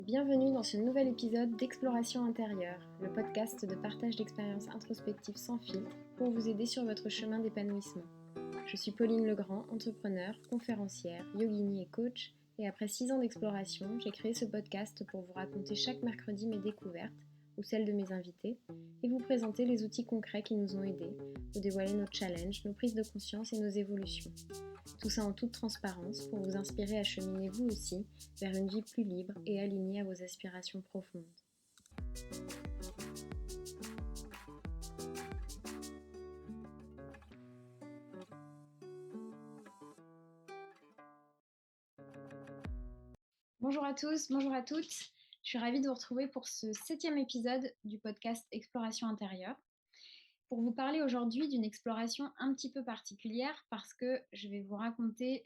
Bienvenue dans ce nouvel épisode d'Exploration intérieure, le podcast de partage d'expériences introspectives sans filtre pour vous aider sur votre chemin d'épanouissement. Je suis Pauline Legrand, entrepreneur, conférencière, yogini et coach, et après 6 ans d'exploration, j'ai créé ce podcast pour vous raconter chaque mercredi mes découvertes ou celles de mes invités et vous présenter les outils concrets qui nous ont aidés, vous dévoiler nos challenges, nos prises de conscience et nos évolutions. Tout ça en toute transparence pour vous inspirer à cheminer vous aussi vers une vie plus libre et alignée à vos aspirations profondes. Bonjour à tous, bonjour à toutes. Je suis ravie de vous retrouver pour ce 7e épisode du podcast Exploration intérieure. Pour vous parler aujourd'hui d'une exploration un petit peu particulière parce que je vais vous raconter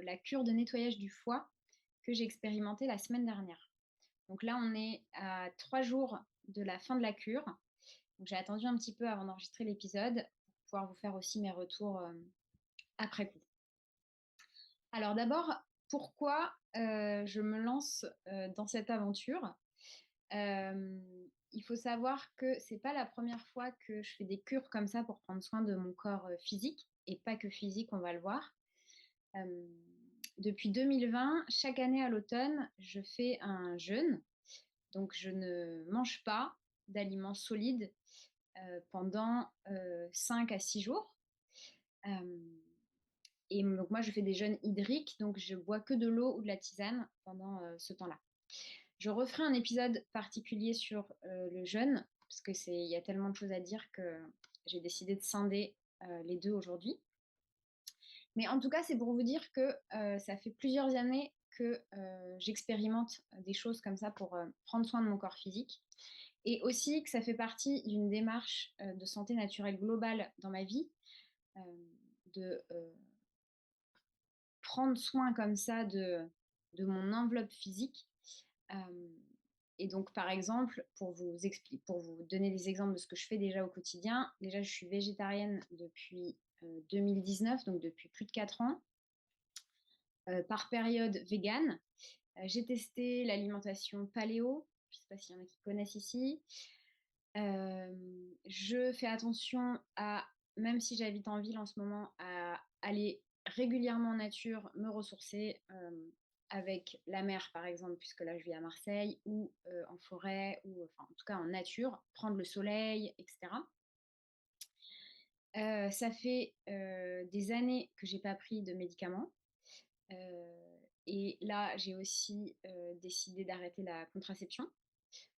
la cure de nettoyage du foie que j'ai expérimentée la semaine dernière. Donc là, on est à 3 jours de la fin de la cure. Donc j'ai attendu un petit peu avant d'enregistrer l'épisode pour pouvoir vous faire aussi mes retours après coup. Alors d'abord, pourquoi je me lance dans cette aventure? Il faut savoir que c'est pas la première fois que je fais des cures comme ça pour prendre soin de mon corps physique, et pas que physique, on va le voir. Depuis 2020, chaque année à l'automne, je fais un jeûne. Donc je ne mange pas d'aliments solides pendant 5 à 6 jours. Et donc moi, je fais des jeûnes hydriques, donc je bois que de l'eau ou de la tisane pendant ce temps-là. Je referai un épisode particulier sur le jeûne, parce que il y a tellement de choses à dire que j'ai décidé de scinder les deux aujourd'hui. Mais en tout cas, c'est pour vous dire que ça fait plusieurs années que j'expérimente des choses comme ça pour prendre soin de mon corps physique. Et aussi que ça fait partie d'une démarche de santé naturelle globale dans ma vie, de prendre soin comme ça de mon enveloppe physique. Et donc, par exemple, pour vous donner des exemples de ce que je fais déjà au quotidien, déjà, je suis végétarienne depuis 2019, donc depuis plus de 4 ans, par période végane. J'ai testé l'alimentation paléo, je ne sais pas s'il y en a qui connaissent ici. Je fais attention à, même si j'habite en ville en ce moment, à aller régulièrement en nature, me ressourcer avec la mer par exemple, puisque là je vis à Marseille, ou en forêt, ou enfin, en tout cas en nature, prendre le soleil, etc. Ça fait des années que j'ai pas pris de médicaments. Et là, j'ai aussi décidé d'arrêter la contraception.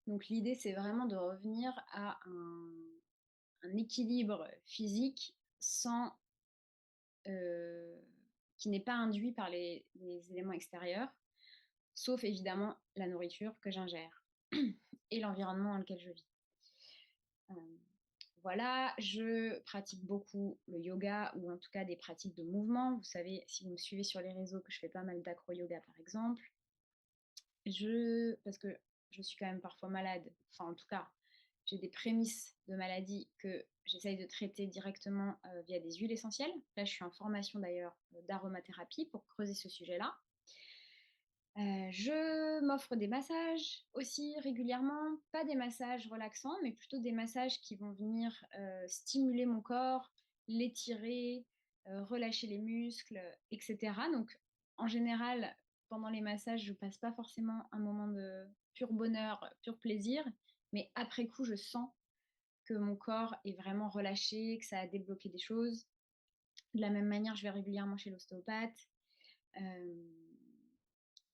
Donc l'idée, c'est vraiment de revenir à un équilibre physique sans, qui n'est pas induit par les éléments extérieurs, sauf évidemment la nourriture que j'ingère et l'environnement dans lequel je vis. Voilà, je pratique beaucoup le yoga, ou en tout cas des pratiques de mouvement. Vous savez, si vous me suivez sur les réseaux, que je fais pas mal d'acro-yoga par exemple. Parce que je suis quand même parfois malade, enfin en tout cas, j'ai des prémices de maladie que j'essaye de traiter directement via des huiles essentielles. Là, je suis en formation d'ailleurs d'aromathérapie pour creuser ce sujet-là. Je m'offre des massages aussi régulièrement, pas des massages relaxants, mais plutôt des massages qui vont venir stimuler mon corps, l'étirer, relâcher les muscles, etc. Donc, en général, pendant les massages, je passe pas forcément un moment de pur bonheur, pur plaisir, mais après coup, je sens que mon corps est vraiment relâché, que ça a débloqué des choses. De la même manière, je vais régulièrement chez l'ostéopathe.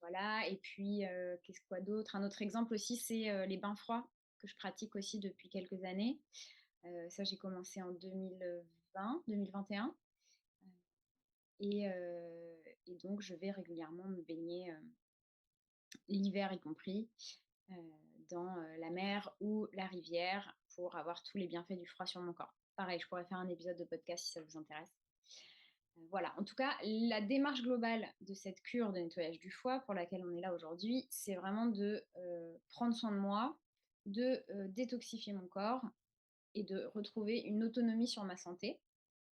Voilà, et puis qu'est-ce quoi d'autre? Un autre exemple aussi, c'est les bains froids que je pratique aussi depuis quelques années. Ça, j'ai commencé en 2020, 2021. Et donc, je vais régulièrement me baigner, l'hiver y compris, euh, dans la mer ou la rivière pour avoir tous les bienfaits du froid sur mon corps. Pareil, je pourrais faire un épisode de podcast si ça vous intéresse. Voilà, en tout cas, la démarche globale de cette cure de nettoyage du foie pour laquelle on est là aujourd'hui, c'est vraiment de prendre soin de moi, de détoxifier mon corps et de retrouver une autonomie sur ma santé.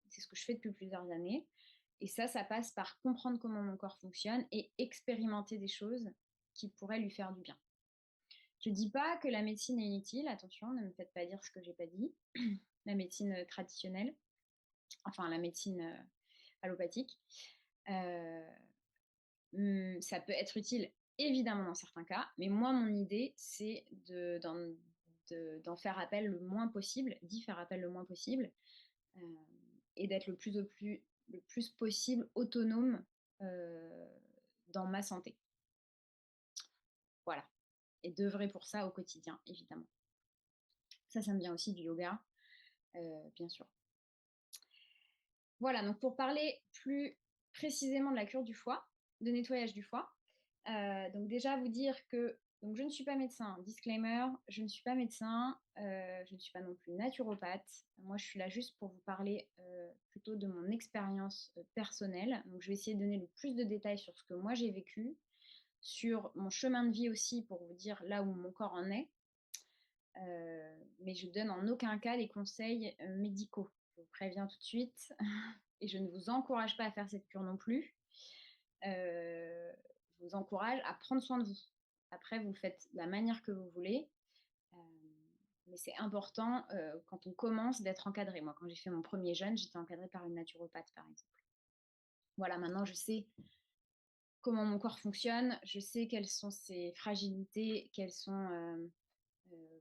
C'est ce que je fais depuis plusieurs années. Et ça passe par comprendre comment mon corps fonctionne et expérimenter des choses qui pourraient lui faire du bien. Je ne dis pas que la médecine est inutile, attention, ne me faites pas dire ce que j'ai pas dit. La médecine traditionnelle, enfin la médecine allopathique, ça peut être utile évidemment dans certains cas, mais moi mon idée c'est d'en faire appel le moins possible, d'y faire appel le moins possible, et d'être le plus possible autonome dans ma santé. Voilà. Et d'œuvrer pour ça au quotidien, évidemment. Ça me vient aussi du yoga, bien sûr. Voilà, donc pour parler plus précisément de la cure du foie, de nettoyage du foie, donc déjà vous dire que donc je ne suis pas médecin, disclaimer, je ne suis pas médecin, je ne suis pas non plus naturopathe. Moi, je suis là juste pour vous parler plutôt de mon expérience personnelle. Donc je vais essayer de donner le plus de détails sur ce que moi j'ai vécu, sur mon chemin de vie aussi pour vous dire là où mon corps en est. Mais je ne donne en aucun cas des conseils médicaux. Je vous préviens tout de suite. Et je ne vous encourage pas à faire cette cure non plus. Je vous encourage à prendre soin de vous. Après, vous faites de la manière que vous voulez. Euh, mais c'est important quand on commence d'être encadré. Moi, quand j'ai fait mon premier jeûne, j'étais encadrée par une naturopathe, par exemple. Voilà, maintenant je sais comment mon corps fonctionne, je sais quelles sont ses fragilités, quelles sont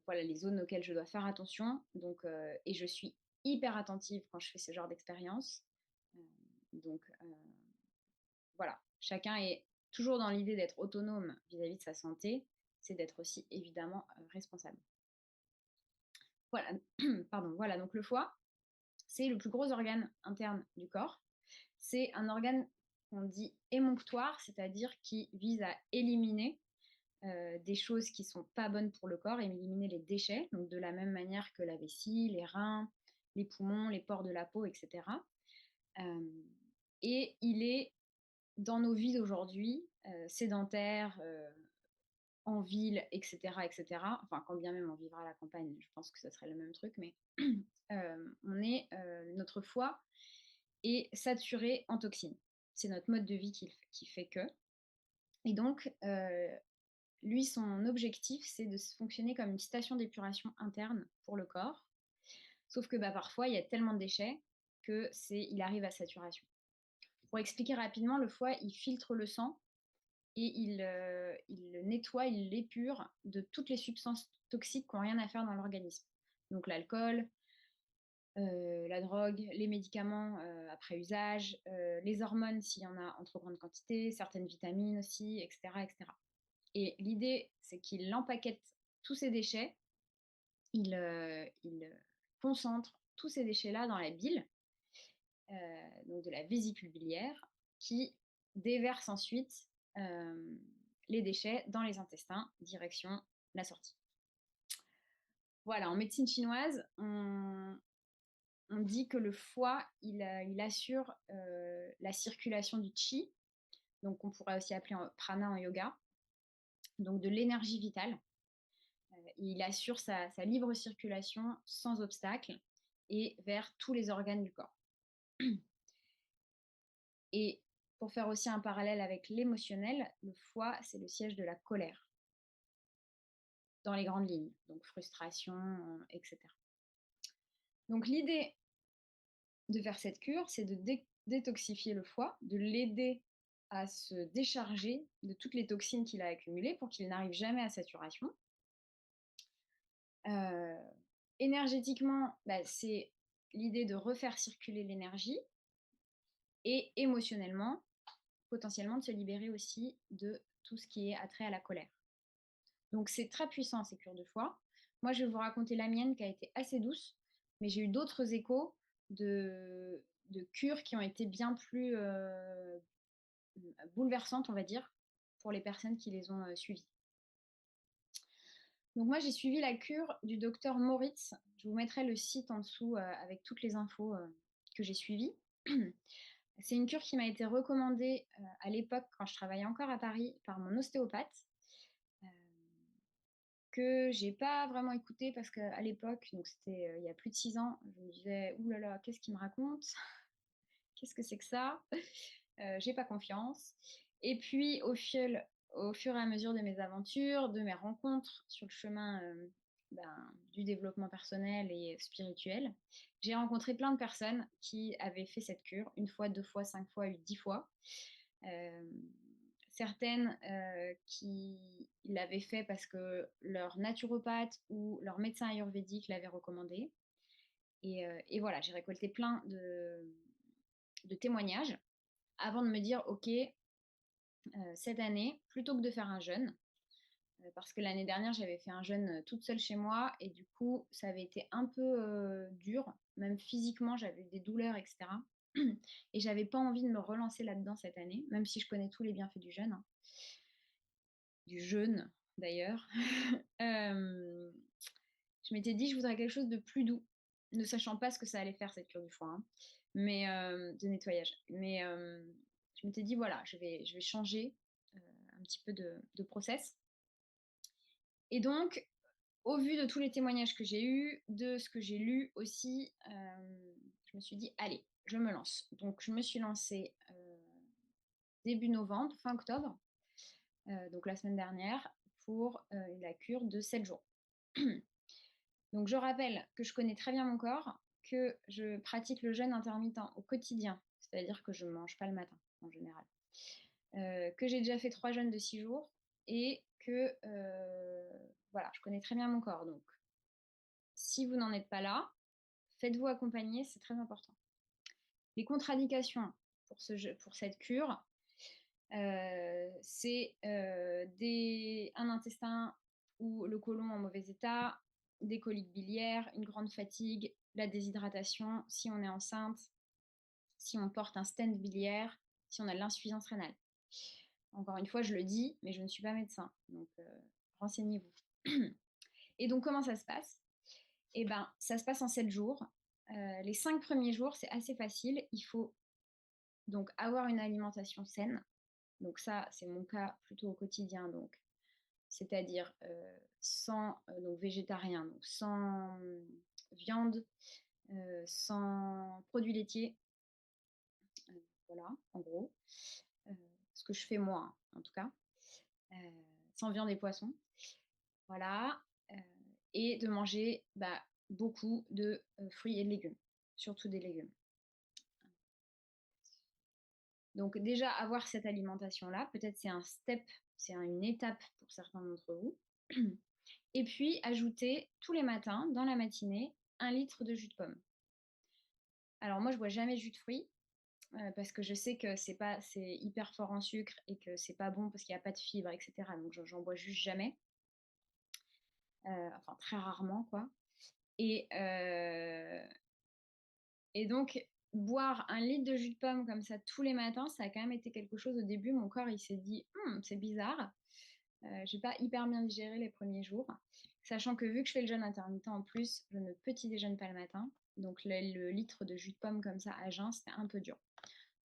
voilà, les zones auxquelles je dois faire attention. Donc, et je suis hyper attentive quand je fais ce genre d'expérience. Donc, voilà, chacun est toujours dans l'idée d'être autonome vis-à-vis de sa santé, c'est d'être aussi évidemment responsable. Voilà, pardon, voilà, donc le foie, c'est le plus gros organe interne du corps. C'est un organe qu'on dit émonctoire, c'est-à-dire qui vise à éliminer des choses qui ne sont pas bonnes pour le corps et éliminer les déchets, donc de la même manière que la vessie, les reins, les poumons, les pores de la peau, etc. Et il est dans nos vies d'aujourd'hui, sédentaires, en ville, etc., etc., enfin, quand bien même on vivra à la campagne, je pense que ce serait le même truc, mais notre foie est saturé en toxines. C'est notre mode de vie qui fait que. Et donc, lui, son objectif, c'est de fonctionner comme une station d'épuration interne pour le corps. Sauf que parfois, il y a tellement de déchets qu'il arrive à saturation. Pour expliquer rapidement, le foie, il filtre le sang et il le nettoie, il l'épure de toutes les substances toxiques qui n'ont rien à faire dans l'organisme. Donc l'alcool, la drogue, les médicaments après usage, les hormones s'il y en a en trop grande quantité, certaines vitamines aussi, etc. etc. Et l'idée, c'est qu'il empaquette tous ces déchets, il concentre tous ces déchets-là dans la bile, donc de la vésicule biliaire, qui déverse ensuite les déchets dans les intestins, direction la sortie. Voilà, en médecine chinoise, on dit que le foie, il assure la circulation du qi, donc on pourrait aussi appeler prana en yoga, donc de l'énergie vitale. Il assure sa libre circulation sans obstacle et vers tous les organes du corps. Et pour faire aussi un parallèle avec l'émotionnel, le foie, c'est le siège de la colère, dans les grandes lignes, donc frustration, etc. Donc l'idée de faire cette cure, c'est de détoxifier le foie, de l'aider à se décharger de toutes les toxines qu'il a accumulées pour qu'il n'arrive jamais à saturation. Énergétiquement, c'est l'idée de refaire circuler l'énergie et émotionnellement, potentiellement de se libérer aussi de tout ce qui est attrait à la colère. Donc c'est très puissant ces cures de foie. Moi, je vais vous raconter la mienne qui a été assez douce, mais j'ai eu d'autres échos de cures qui ont été bien plus bouleversantes, on va dire, pour les personnes qui les ont suivies. Donc moi, j'ai suivi la cure du docteur Moritz. Je vous mettrai le site en dessous avec toutes les infos que j'ai suivies. C'est une cure qui m'a été recommandée à l'époque, quand je travaillais encore à Paris, par mon ostéopathe, que j'ai pas vraiment écouté parce qu'à l'époque, donc c'était il y a plus de 6 ans, je me disais, ouh là là, qu'est-ce qu'il me raconte? Qu'est-ce que c'est que ça? J'ai pas confiance. Et puis au fur et à mesure de mes aventures, de mes rencontres sur le chemin du développement personnel et spirituel, j'ai rencontré plein de personnes qui avaient fait cette cure, une fois, 2 fois, 5 fois, 10 fois. Euh, Certaines qui l'avaient fait parce que leur naturopathe ou leur médecin ayurvédique l'avait recommandé. Et voilà, j'ai récolté plein de témoignages avant de me dire, ok, cette année, plutôt que de faire un jeûne, parce que l'année dernière, j'avais fait un jeûne toute seule chez moi, et du coup, ça avait été un peu dur, même physiquement, j'avais eu des douleurs, etc. Et j'avais pas envie de me relancer là-dedans cette année, même si je connais tous les bienfaits du jeûne, hein. Du jeûne d'ailleurs. Euh, je m'étais dit, je voudrais quelque chose de plus doux, ne sachant pas ce que ça allait faire cette cure du foie, hein, mais de nettoyage. Mais je m'étais dit, voilà, je vais changer un petit peu de process. Et donc, au vu de tous les témoignages que j'ai eus, de ce que j'ai lu aussi, je me suis dit, allez, je me lance. Donc, je me suis lancée début novembre, fin octobre, donc la semaine dernière, pour la cure de 7 jours. Donc, je rappelle que je connais très bien mon corps, que je pratique le jeûne intermittent au quotidien, c'est-à-dire que je ne mange pas le matin en général, que j'ai déjà fait 3 jeûnes de 6 jours et que voilà, je connais très bien mon corps. Donc, si vous n'en êtes pas là, faites-vous accompagner, c'est très important. Les contre-indications pour cette cure, c'est un intestin ou le côlon en mauvais état, des coliques biliaires, une grande fatigue, la déshydratation, si on est enceinte, si on porte un stent biliaire, si on a de l'insuffisance rénale. Encore une fois, je le dis, mais je ne suis pas médecin, donc renseignez-vous. Et donc, comment ça se passe? Eh ben, ça se passe en 7 jours. Les 5 premiers jours, c'est assez facile. Il faut donc avoir une alimentation saine. Donc ça, c'est mon cas plutôt au quotidien. Donc, c'est-à-dire sans donc végétarien, donc sans viande, sans produits laitiers. Voilà, en gros. Euh, Ce que je fais moi, hein, en tout cas. Euh, Sans viande et poisson. Voilà. Et de manger beaucoup de fruits et de légumes, surtout des légumes. Donc déjà, avoir cette alimentation-là, peut-être c'est un step, c'est une étape pour certains d'entre vous. Et puis, ajouter tous les matins, dans la matinée, 1 litre de jus de pomme. Alors moi, je bois jamais de jus de fruits, parce que je sais que c'est hyper fort en sucre et que c'est pas bon parce qu'il n'y a pas de fibres, etc. Donc j'en bois juste jamais. Enfin, très rarement, quoi. Et, euh, et donc, boire 1 litre de jus de pomme comme ça tous les matins, ça a quand même été quelque chose au début. Mon corps, il s'est dit, c'est bizarre. J'ai pas hyper bien digéré les premiers jours. Sachant que vu que je fais le jeûne intermittent en plus, je ne petit déjeune pas le matin. Donc le litre de jus de pomme comme ça à jeun, c'était un peu dur.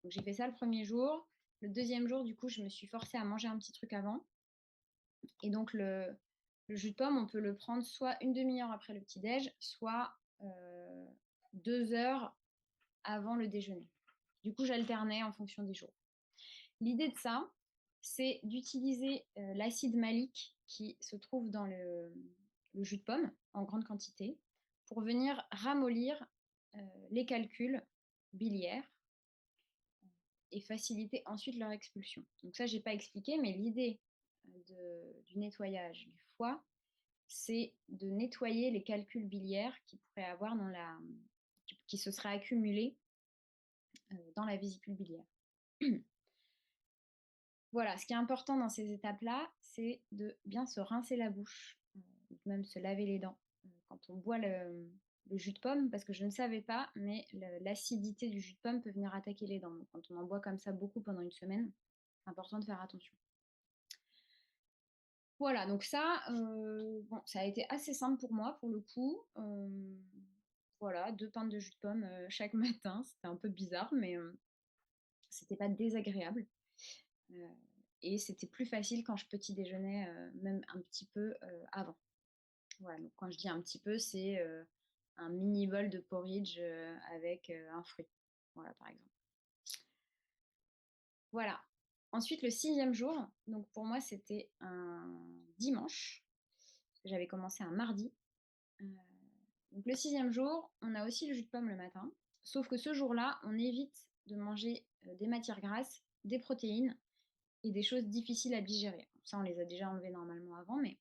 Donc j'ai fait ça le premier jour. Le deuxième jour, du coup, je me suis forcée à manger un petit truc avant. Et donc le jus de pomme, on peut le prendre soit une demi-heure après le petit-déj, soit 2 heures avant le déjeuner. Du coup, j'alternais en fonction des jours. L'idée de ça, c'est d'utiliser l'acide malique qui se trouve dans le jus de pomme en grande quantité pour venir ramollir les calculs biliaires et faciliter ensuite leur expulsion. Donc ça, je n'ai pas expliqué, mais l'idée du nettoyage du foie, c'est de nettoyer les calculs biliaires qui pourraient avoir qui se seraient accumulés dans la vésicule biliaire. Voilà, ce qui est important dans ces étapes-là, c'est de bien se rincer la bouche, même se laver les dents quand on boit le jus de pomme, parce que je ne savais pas, mais l'acidité du jus de pomme peut venir attaquer les dents. Donc, quand on en boit comme ça beaucoup pendant une semaine, c'est important de faire attention. Voilà, donc ça, bon, ça a été assez simple pour moi, pour le coup. Voilà, 2 pintes de jus de pomme chaque matin. C'était un peu bizarre, mais c'était pas désagréable. Euh, et c'était plus facile quand je petit déjeunais, même un petit peu avant. Voilà, donc quand je dis un petit peu, c'est un mini bol de porridge avec un fruit. Voilà, par exemple. Voilà. Ensuite, le 6e jour, donc pour moi, c'était un dimanche, parce que j'avais commencé un mardi. Heu, donc le 6e jour, on a aussi le jus de pomme le matin, sauf que ce jour-là, on évite de manger, des matières grasses, des protéines et des choses difficiles à digérer. Ça, on les a déjà enlevées normalement avant, mais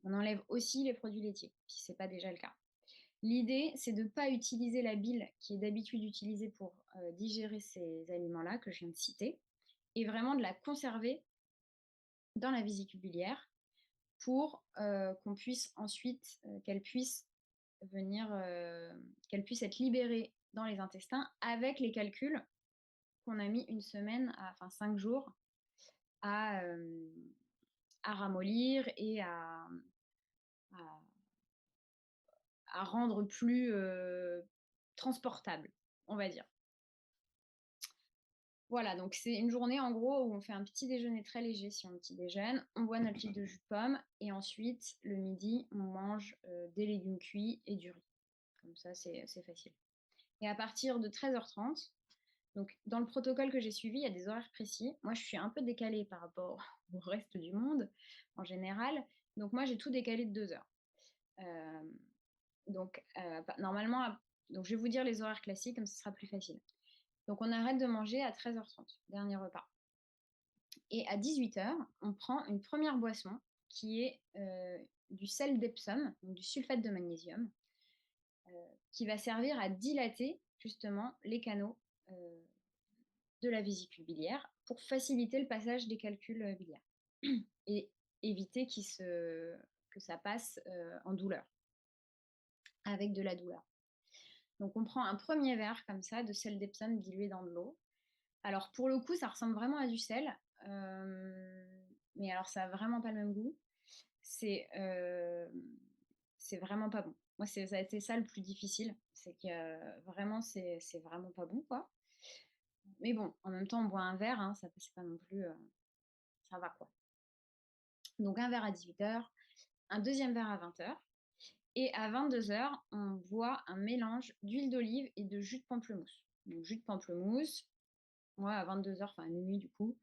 on enlève aussi les produits laitiers, si ce n'est pas déjà le cas. L'idée, c'est de ne pas utiliser la bile qui est d'habitude utilisée pour digérer ces aliments-là que je viens de citer, et vraiment de la conserver dans la vésicule biliaire pour qu'on puisse ensuite, qu'elle puisse être libérée dans les intestins avec les calculs qu'on a mis une semaine, enfin 5 jours, à, à ramollir et à, à rendre plus transportable, on va dire. Voilà, donc c'est une journée en gros où on fait un petit déjeuner très léger si on petit déjeune, on boit notre litre de jus de pomme et ensuite le midi on mange des légumes cuits et du riz. Comme ça c'est facile. Et à partir de 13h30, donc dans le protocole que j'ai suivi, il y a des horaires précis. Moi je suis un peu décalée par rapport au reste du monde en général. Donc moi j'ai tout décalé de 2 heures. Donc normalement, donc je vais vous dire les horaires classiques comme ce sera plus facile. Donc on arrête de manger à 13h30, dernier repas. Et à 18h, on prend une première boisson qui est du sel d'Epsom, donc du sulfate de magnésium, qui va servir à dilater justement les canaux de la vésicule biliaire pour faciliter le passage des calculs biliaires et éviter que ça passe en douleur, avec de la douleur. Donc on prend un premier verre comme ça de sel d'Epsom dilué dans de l'eau. Alors pour le coup, ça ressemble vraiment à du sel, mais alors ça n'a vraiment pas le même goût. C'est vraiment pas bon. Moi, ça a été ça le plus difficile, c'est que vraiment, c'est vraiment pas bon, quoi. Mais bon, en même temps, on boit un verre, hein, ça c'est pas non plus, ça va quoi. Donc un verre à 18h, un deuxième verre à 20h, et à 22h, on boit un mélange d'huile d'olive et de jus de pamplemousse. Donc jus de pamplemousse, moi à 22h, enfin à minuit du coup,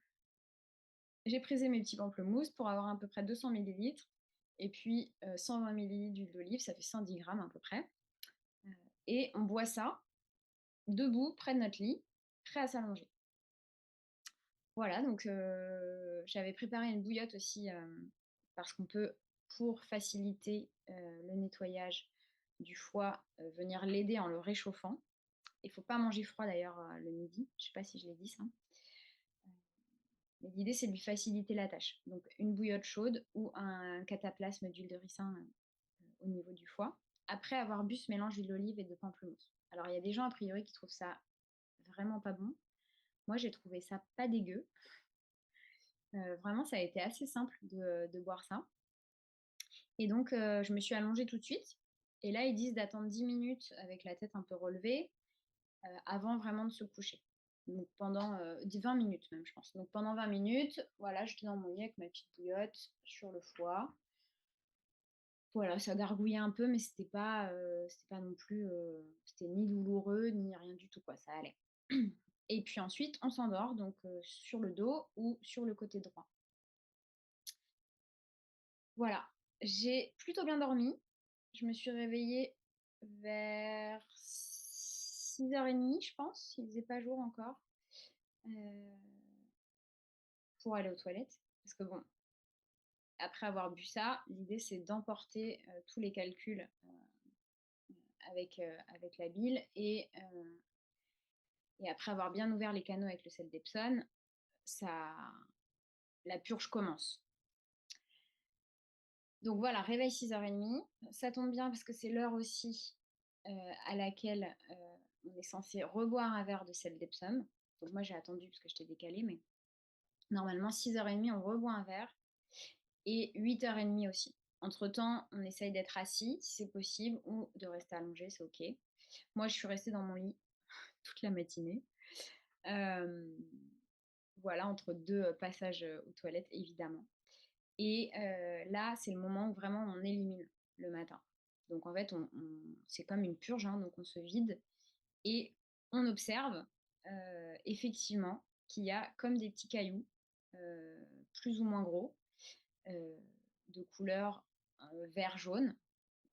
j'ai prisé mes petits pamplemousses pour avoir à peu près 200 millilitres. Et puis 120 millilitres d'huile d'olive, ça fait 110 grammes à peu près. Et on boit ça debout, près de notre lit, prêt à s'allonger. Voilà, donc j'avais préparé une bouillotte aussi, parce qu'on peut, pour faciliter le nettoyage du foie, venir l'aider en le réchauffant. Il ne faut pas manger froid d'ailleurs le midi, je ne sais pas si je l'ai dit ça. Mais l'idée, c'est de lui faciliter la tâche. Donc, une bouillotte chaude ou un cataplasme d'huile de ricin au niveau du foie, après avoir bu ce mélange d'huile d'olive et de pamplemousse. Alors, il y a des gens, a priori, qui trouvent ça vraiment pas bon. Moi, j'ai trouvé ça pas dégueu. Vraiment, ça a été assez simple de boire ça. Et donc, je me suis allongée tout de suite. Et là, ils disent d'attendre 10 minutes avec la tête un peu relevée avant vraiment de se coucher. Donc pendant 20 minutes même, je pense. Donc pendant 20 minutes, voilà, j'étais dans mon lit avec ma petite bouillotte sur le foie. Voilà, ça gargouillait un peu, mais c'était pas non plus, c'était ni douloureux ni rien du tout, quoi. Ça allait. Et puis ensuite, on s'endort donc sur le dos ou sur le côté droit. Voilà, j'ai plutôt bien dormi. Je me suis réveillée vers 6h30, je pense. Il faisait pas jour encore. Pour aller aux toilettes. Parce que bon, après avoir bu ça, l'idée c'est d'emporter tous les calculs avec la bile et après avoir bien ouvert les canaux avec le sel d'Epsom, ça, la purge commence. Donc voilà, réveil 6h30. Ça tombe bien parce que c'est l'heure aussi à laquelle on est censé reboire un verre de sel d'Epsom. Donc moi j'ai attendu parce que j'étais décalée, mais normalement 6h30 on reboit un verre et 8h30 aussi. Entre-temps, on essaye d'être assis si c'est possible ou de rester allongé, c'est ok. Moi, je suis restée dans mon lit toute la matinée. Voilà, entre deux passages aux toilettes, évidemment. Et là, c'est le moment où vraiment on élimine le matin. Donc en fait, c'est comme une purge, hein, donc on se vide et on observe effectivement qu'il y a comme des petits cailloux, plus ou moins gros, heu, de couleur, vert-jaune,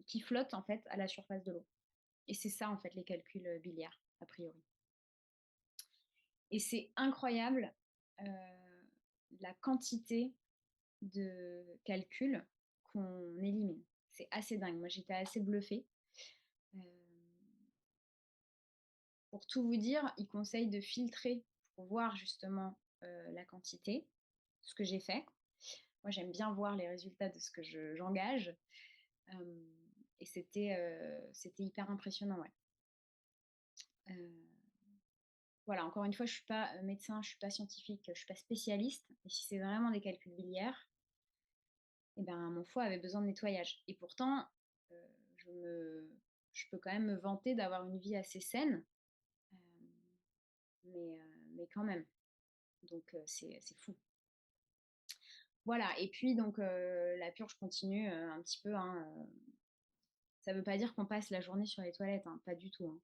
qui flottent en fait à la surface de l'eau. Et c'est ça en fait les calculs, biliaires, a priori. Et c'est incroyable, heu, la quantité de calculs qu'on élimine. C'est assez dingue. Moi, j'étais assez bluffée. Hem, pour tout vous dire, ils conseillent de filtrer pour voir justement, la quantité, ce que j'ai fait. Moi, j'aime bien voir les résultats de ce que j'engage, hem et c'était hyper impressionnant, ouais. Heu, voilà, encore une fois, je suis pas, médecin, je suis pas scientifique, je suis pas spécialiste, mais si c'est vraiment des calculs biliaires, et ben, mon foie avait besoin de nettoyage et pourtant, heu, je me je peux quand même me vanter d'avoir une vie assez saine, hem, mais quand même, donc c'est fou. Voilà et puis donc la purge continue, un petit peu, hein, ça veut pas dire qu'on passe la journée sur les toilettes, hein, pas du tout, hein.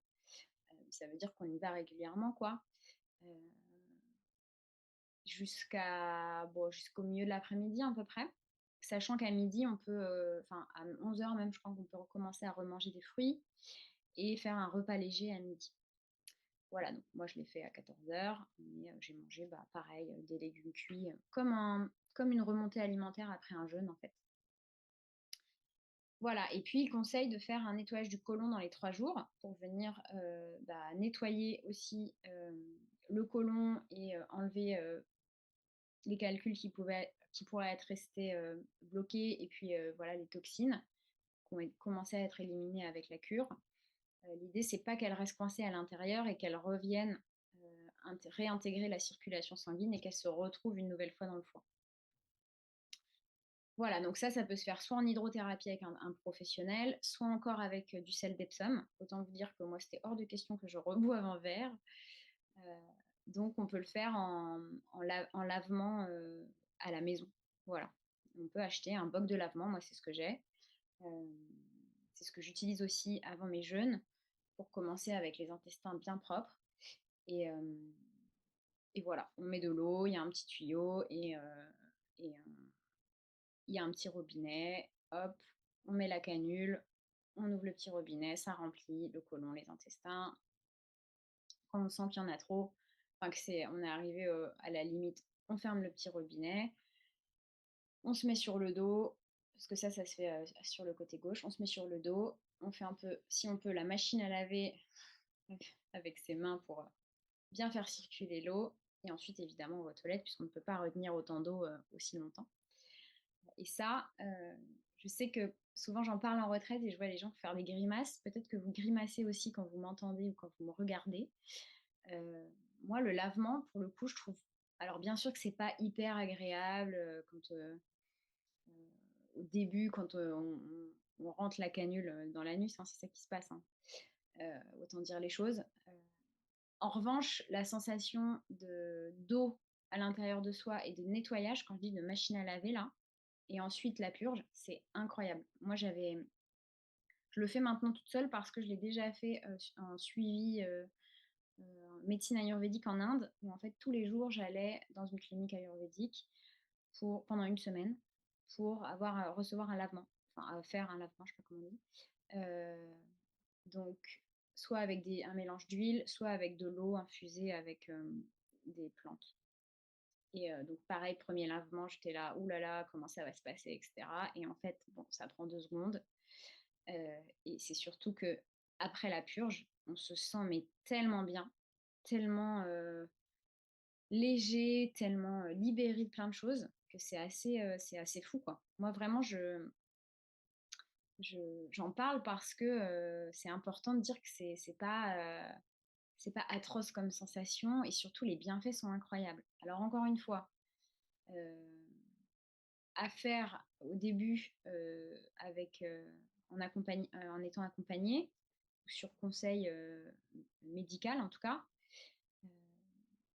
Ça veut dire qu'on y va régulièrement, quoi, heu, jusqu'au milieu de l'après-midi à peu près. Sachant qu'à midi, on peut, enfin à 11 heures même, je crois qu'on peut recommencer à remanger des fruits et faire un repas léger à midi. Voilà, donc moi je l'ai fait à 14 heures, mais j'ai mangé, bah, pareil, des légumes cuits, comme une remontée alimentaire après un jeûne, en fait. Voilà et puis il conseille de faire un nettoyage du côlon dans les 3 jours pour venir, bah, nettoyer aussi, le côlon et enlever, les calculs qui pourraient être restés, bloqués et puis, voilà les toxines qui ont commencé à être éliminées avec la cure. L'idée c'est pas qu'elles restent coincées à l'intérieur et qu'elles reviennent, réintégrer la circulation sanguine et qu'elles se retrouvent une nouvelle fois dans le foie. Voilà, donc ça peut se faire soit en hydrothérapie avec un professionnel, soit encore avec, du sel d'Epsom. Autant vous dire que moi, c'était hors de question que je reboive un verre. Heu, donc on peut le faire en lavement, à la maison. Voilà. On peut acheter un boc de lavement, moi c'est ce que j'ai. Hem, c'est ce que j'utilise aussi avant mes jeûnes pour commencer avec les intestins bien propres et hem et voilà, on met de l'eau, il y a un petit tuyau et il y a un petit robinet, hop, on met la canule, on ouvre le petit robinet, ça remplit le côlon, les intestins. Quand on sent qu'il y en a trop, enfin que on est arrivé à la limite, on ferme le petit robinet, on se met sur le dos, parce que ça se fait sur le côté gauche, on se met sur le dos, on fait un peu, si on peut, la machine à laver avec ses mains pour bien faire circuler l'eau. Et ensuite, évidemment, on va aux toilettes, puisqu'on ne peut pas retenir autant d'eau aussi longtemps. Et ça, je sais que souvent j'en parle en retraite et je vois les gens faire des grimaces. Peut-être que vous grimacez aussi quand vous m'entendez ou quand vous me regardez. Moi, le lavement, pour le coup, je trouve. Alors, bien sûr que c'est pas hyper agréable quand au début, quand on rentre la canule dans l'anus, hein, c'est ça qui se passe, hein. Autant dire les choses. En revanche, la sensation d'eau à l'intérieur de soi et de nettoyage, quand je dis de machine à laver là, et ensuite la purge, c'est incroyable. Moi, je le fais maintenant toute seule parce que je l'ai déjà fait en suivi médecine ayurvédique en Inde, où en fait tous les jours j'allais dans une clinique ayurvédique pendant une semaine pour recevoir un lavement, enfin faire un lavement, je sais pas comment on dit. Euh, donc soit avec un mélange d'huile, soit avec de l'eau infusée avec des plantes. Et donc pareil, premier lavement, j'étais là, ouh là là, comment ça va se passer, etc. Et en fait, bon, ça prend 2 secondes. Et c'est surtout que après la purge, on se sent mais tellement bien, tellement léger, tellement libéré de plein de choses que c'est assez fou quoi. Moi vraiment, j'en parle parce que c'est important de dire que c'est pas atroce comme sensation et surtout les bienfaits sont incroyables. Alors encore une fois, euh, à faire au début en étant accompagné, sur conseil médical en tout cas, euh,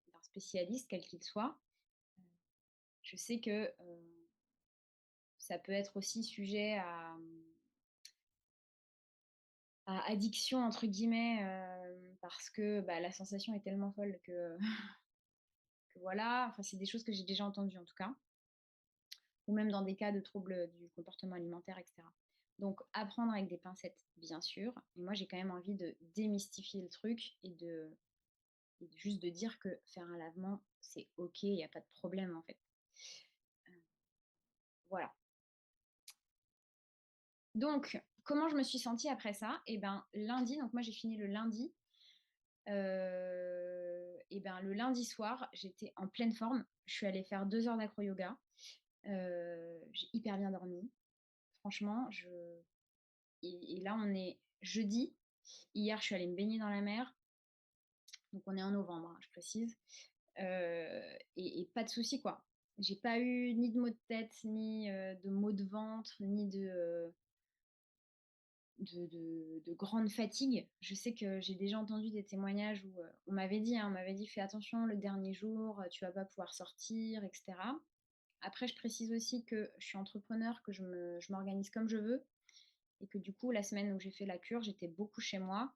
d'un spécialiste quel qu'il soit. Je sais que ça peut être aussi sujet à addiction entre guillemets parce que bah, la sensation est tellement folle que que voilà, enfin, c'est des choses que j'ai déjà entendues en tout cas, ou même dans des cas de troubles du comportement alimentaire, etc. Donc, apprendre avec des pincettes, bien sûr. Mais moi, j'ai quand même envie de démystifier le truc et juste de dire que faire un lavement, c'est OK, il n'y a pas de problème en fait. Voilà. Donc, comment je me suis sentie après ça? Et ben, lundi, donc moi j'ai fini le lundi. Et ben, le lundi soir, j'étais en pleine forme. Je suis allée faire 2 heures d'acro-yoga. J'ai hyper bien dormi. Franchement, et là, on est jeudi. Hier, je suis allée me baigner dans la mer. Donc, on est en novembre, hein, je précise. Et pas de souci, quoi. J'ai pas eu ni de maux de tête, ni de maux de ventre, ni de grande fatigue. Je sais que j'ai déjà entendu des témoignages où on m'avait dit, hein, on m'avait dit fais attention le dernier jour, tu vas pas pouvoir sortir, etc. Après, je précise aussi que je suis entrepreneur, que je m'organise comme je veux et que du coup, la semaine où j'ai fait la cure, j'étais beaucoup chez moi,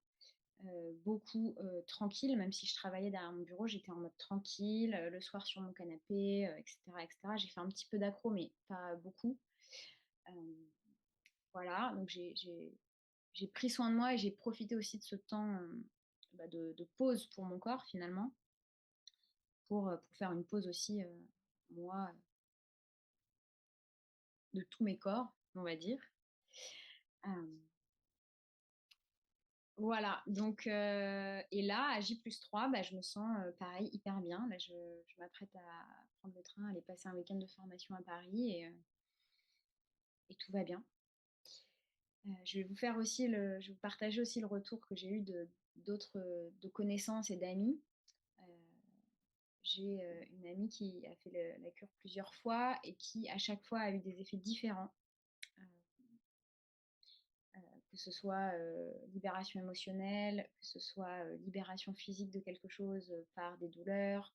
beaucoup tranquille, même si je travaillais derrière mon bureau, j'étais en mode tranquille, le soir sur mon canapé, etc., etc. J'ai fait un petit peu d'accro, mais pas beaucoup. Euh, voilà, donc j'ai pris soin de moi et j'ai profité aussi de ce temps de pause pour mon corps finalement, pour faire une pause aussi, moi, de tous mes corps, on va dire. Euh, voilà, donc, et là, à J+3, bah, je me sens pareil, hyper bien. Là, je m'apprête à prendre le train, aller passer un week-end de formation à Paris et tout va bien. Je vais vous faire aussi je vais vous partager aussi le retour que j'ai eu d'autres de connaissances et d'amis. Euh, J'ai une amie qui a fait la cure plusieurs fois et qui, à chaque fois, a eu des effets différents, euh, que ce soit libération émotionnelle, que ce soit libération physique de quelque chose par des douleurs,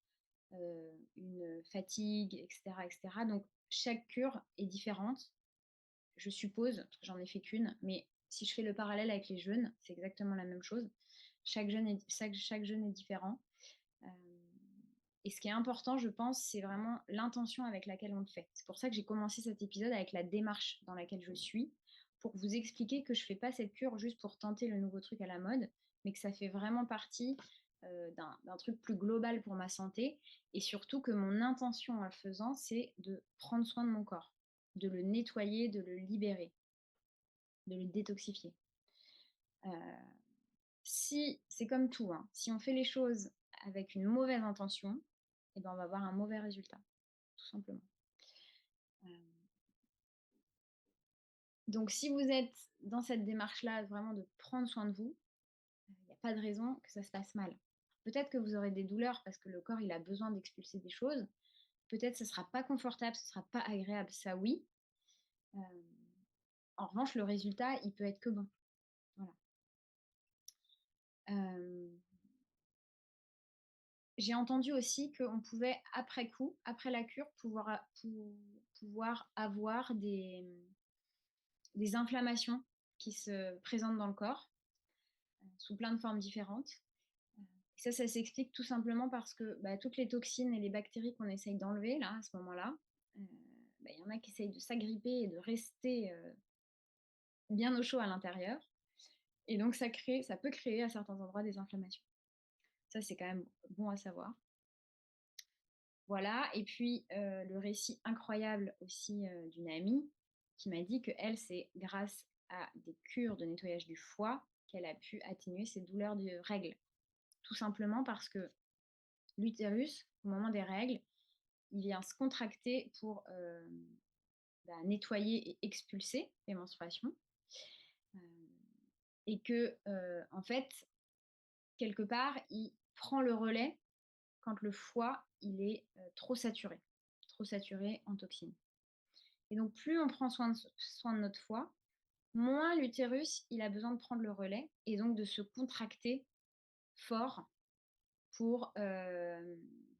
une fatigue, etc., etc. Donc, chaque cure est différente, je suppose, parce que j'en ai fait qu'une, mais si je fais le parallèle avec les jeûnes, c'est exactement la même chose. Chaque jeûne est différent. Euh, et ce qui est important, je pense, c'est vraiment l'intention avec laquelle on le fait. C'est pour ça que j'ai commencé cet épisode avec la démarche dans laquelle je suis, pour vous expliquer que je ne fais pas cette cure juste pour tenter le nouveau truc à la mode, mais que ça fait vraiment partie d'un truc plus global pour ma santé, et surtout que mon intention en le faisant, c'est de prendre soin de mon corps, de le nettoyer, de le libérer, de le détoxifier. Euh, Si c'est comme tout, hein, si on fait les choses avec une mauvaise intention, eh ben on va avoir un mauvais résultat, tout simplement. Euh, donc si vous êtes dans cette démarche-là, vraiment de prendre soin de vous, il n'y a pas de raison que ça se passe mal. Peut-être que vous aurez des douleurs parce que le corps il a besoin d'expulser des choses. Peut-être que ce ne sera pas confortable, ce ne sera pas agréable, ça oui. Euh, En revanche, le résultat, il peut être que bon. Voilà. Euh, J'ai entendu aussi qu'on pouvait, après coup, après la cure, pouvoir avoir des inflammations qui se présentent dans le corps, sous plein de formes différentes. Et ça s'explique tout simplement parce que bah, toutes les toxines et les bactéries qu'on essaye d'enlever, là, à ce moment-là, bah, y en a qui essayent de s'agripper et de rester bien au chaud à l'intérieur. Et donc, ça peut créer à certains endroits des inflammations. Ça, c'est quand même bon à savoir. Voilà, et puis le récit incroyable aussi d'une amie qui m'a dit que elle, c'est grâce à des cures de nettoyage du foie qu'elle a pu atténuer ses douleurs de règles. Tout simplement parce que l'utérus, au moment des règles, il vient se contracter pour nettoyer et expulser les menstruations. Euh, et que, en fait, quelque part, il prend le relais quand le foie il est trop saturé en toxines. Et donc, plus on prend soin de notre foie, moins l'utérus il a besoin de prendre le relais et donc de se contracter fort pour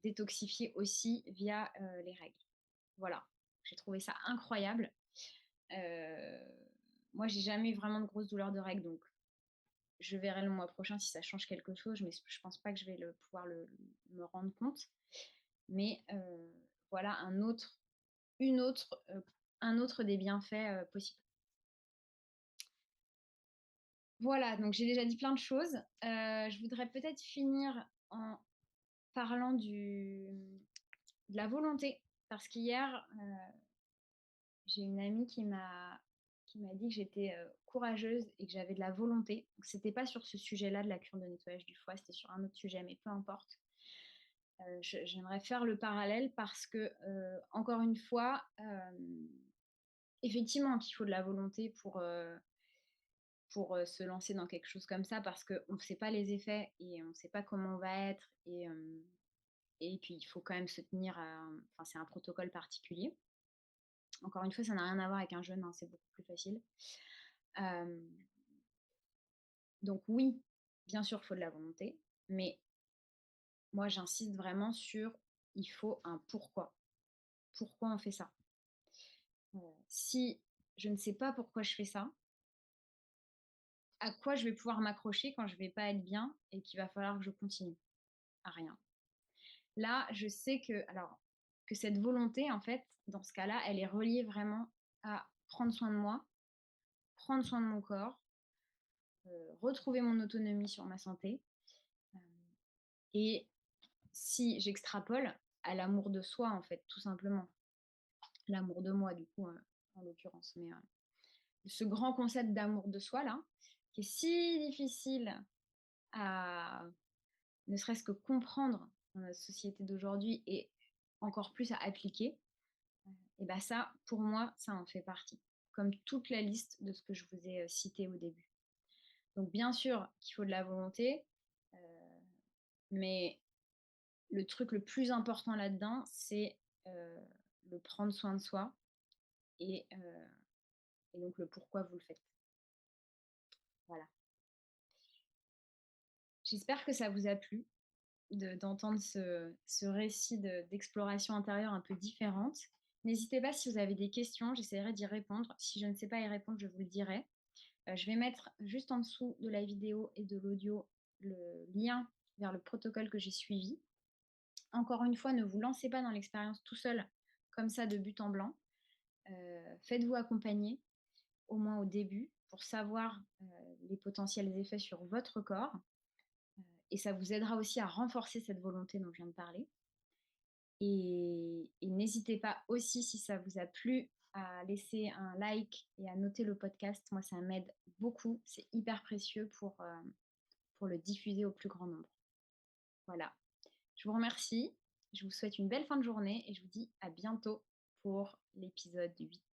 détoxifier aussi via les règles. Voilà, j'ai trouvé ça incroyable. Euh, Moi, j'ai jamais eu vraiment de grosses douleurs de règles, donc je verrai le mois prochain si ça change quelque chose, mais je pense pas que je vais pouvoir me rendre compte. mais voilà une autre, un autre des bienfaits possibles. Voilà, donc j'ai déjà dit plein de choses. Je voudrais peut-être finir en parlant de la volonté, parce qu'hier, j'ai une amie qui m'a dit que j'étais courageuse et que j'avais de la volonté. Donc, c'était pas sur ce sujet-là de la cure de nettoyage du foie, c'était sur un autre sujet, mais peu importe. J'aimerais faire le parallèle parce que, encore une fois, effectivement qu'il faut de la volonté pour se lancer dans quelque chose comme ça parce qu'on ne sait pas les effets et on ne sait pas comment on va être et puis il faut quand même se tenir à, enfin c'est un protocole particulier. Encore une fois, ça n'a rien à voir avec un jeûne, hein, c'est beaucoup plus facile. Euh, donc oui, bien sûr, il faut de la volonté, mais moi j'insiste vraiment sur il faut un pourquoi. Pourquoi on fait ça? Si je ne sais pas pourquoi je fais ça, à quoi je vais pouvoir m'accrocher quand je vais pas être bien et qu'il va falloir que je continue? À rien. Là, je sais que cette volonté, en fait, dans ce cas-là, elle est reliée vraiment à prendre soin de moi, prendre soin de mon corps, retrouver mon autonomie sur ma santé. Euh, et si j'extrapole à l'amour de soi, en fait, tout simplement. L'amour de moi, du coup, en l'occurrence. Mais ce grand concept d'amour de soi, là, qui est si difficile à ne serait-ce que comprendre dans notre société d'aujourd'hui et encore plus à appliquer, et bien ça, pour moi, ça en fait partie. Comme toute la liste de ce que je vous ai cité au début. Donc bien sûr qu'il faut de la volonté, mais le truc le plus important là-dedans, c'est le prendre soin de soi et donc le pourquoi vous le faites. Voilà. J'espère que ça vous a plu d'entendre ce récit d'exploration intérieure un peu différente. N'hésitez pas si vous avez des questions, j'essaierai d'y répondre. Si je ne sais pas y répondre, je vous le dirai. Je vais mettre juste en dessous de la vidéo et de l'audio le lien vers le protocole que j'ai suivi. Encore une fois, ne vous lancez pas dans l'expérience tout seul, comme ça, de but en blanc. Faites-vous accompagner, au moins au début, pour savoir les potentiels effets sur votre corps. Et ça vous aidera aussi à renforcer cette volonté dont je viens de parler. Et n'hésitez pas aussi, si ça vous a plu, à laisser un like et à noter le podcast. Moi, ça m'aide beaucoup. C'est hyper précieux pour le diffuser au plus grand nombre. Voilà. Je vous remercie. Je vous souhaite une belle fin de journée et je vous dis à bientôt pour l'épisode 8.